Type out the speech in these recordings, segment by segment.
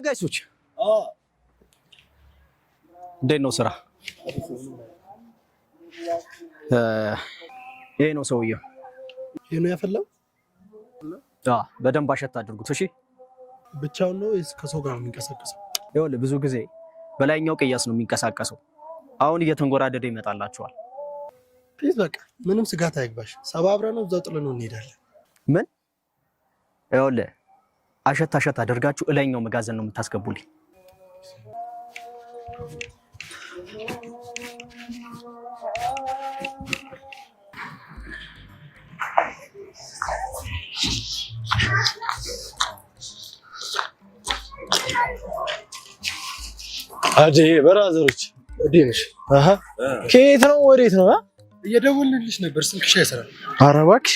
ጋይሶች እንዴት ነው ስራ? ይሄ ነው ሰውየው። ይሄ ነው ያፈላው? በደንብ አሸት አድርጉት እሺ። ብቻውን ነው ወይስ ከሰው ጋር ነው የሚንቀሳቀሰው? ይኸውልህ ብዙ ጊዜ በላይኛው ቅያስ ነው የሚንቀሳቀሰው። አሁን እየተንጎራደደ ይመጣላችኋል። ፕሊዝ በቃ ምንም ስጋት አይግባሽ። ሰባብረን ነው እዛው ጥለን እንሄዳለን። ምን? ይኸውልህ አሸት አድርጋችሁ እላይኛው መጋዘን ነው የምታስገቡልኝ። አዴ ብራዘሮች እዴነሽ ከየት ነው ወዴት ነው? እየደወልንልሽ ነበር ስልክሽ አይሰራም። ኧረ እባክሽ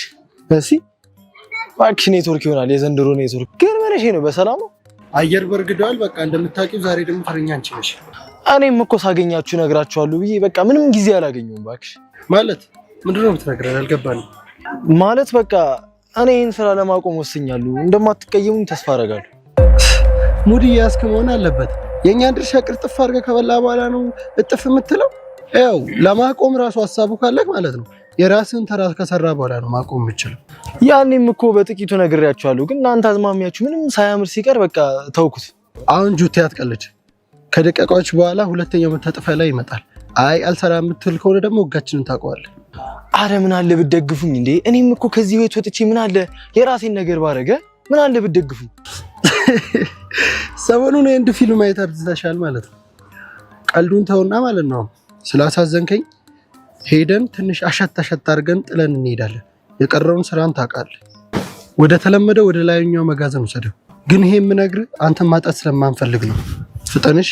እባክሽ ኔትወርክ ይሆናል የዘንድሮ ኔትወርክ። ግን ምንሽ ነው? በሰላም ነው? አየር በርግዷል። በቃ እንደምታውቂው ዛሬ ደግሞ ተረኛ አንቺ ነሽ። እኔም እኮ ሳገኛችሁ ነግራችኋለሁ ብዬ በቃ ምንም ጊዜ አላገኘሁም። እባክሽ ማለት ምንድነው የምትነግረን? አልገባንም። ማለት በቃ እኔ ይሄን ስራ ለማቆም ወስኛለሁ። እንደማትቀየሙኝ ተስፋ አደርጋለሁ። ሙድ እያስክ መሆን አለበት። የኛን ድርሻ ቅርጥፍ አድርገህ ከበላ በኋላ ነው እጥፍ የምትለው። ያው ለማቆም ራሱ ሀሳቡ ካለክ ማለት ነው የራስን ተራ ከሰራ በኋላ ነው ማቆም የምችለው። ያኔም እኮ በጥቂቱ ነግሬያችኋለሁ፣ ግን እናንተ አዝማሚያችሁ ምንም ሳያምር ሲቀር በቃ ተውኩት። አሁን ጁቴ አትቀልጅ። ከደቂቃዎች በኋላ ሁለተኛው መታጠፊያ ላይ ይመጣል። አይ አልሰራ የምትል ከሆነ ደግሞ ህጋችንን ታውቀዋለህ። አረ ምን አለ ብትደግፉኝ እንዴ! እኔም እኮ ከዚህ ቤት ወጥቼ ምን አለ የራሴን ነገር ባረገ። ምን አለ ብትደግፉኝ። ሰሞኑን የአንድ ፊልም ማየት አብዝተሻል ማለት ነው። ቀልዱን ተውና ማለት ነው ስላሳዘንከኝ ሄደን ትንሽ አሸት አድርገን ጥለን እንሄዳለን። የቀረውን ስራን ታውቃለህ። ወደ ተለመደው ወደ ላይኛው መጋዘን ወሰደው። ግን ይሄ የምነግርህ አንተን ማጣት ስለማንፈልግ ነው። ፍጠንሽ።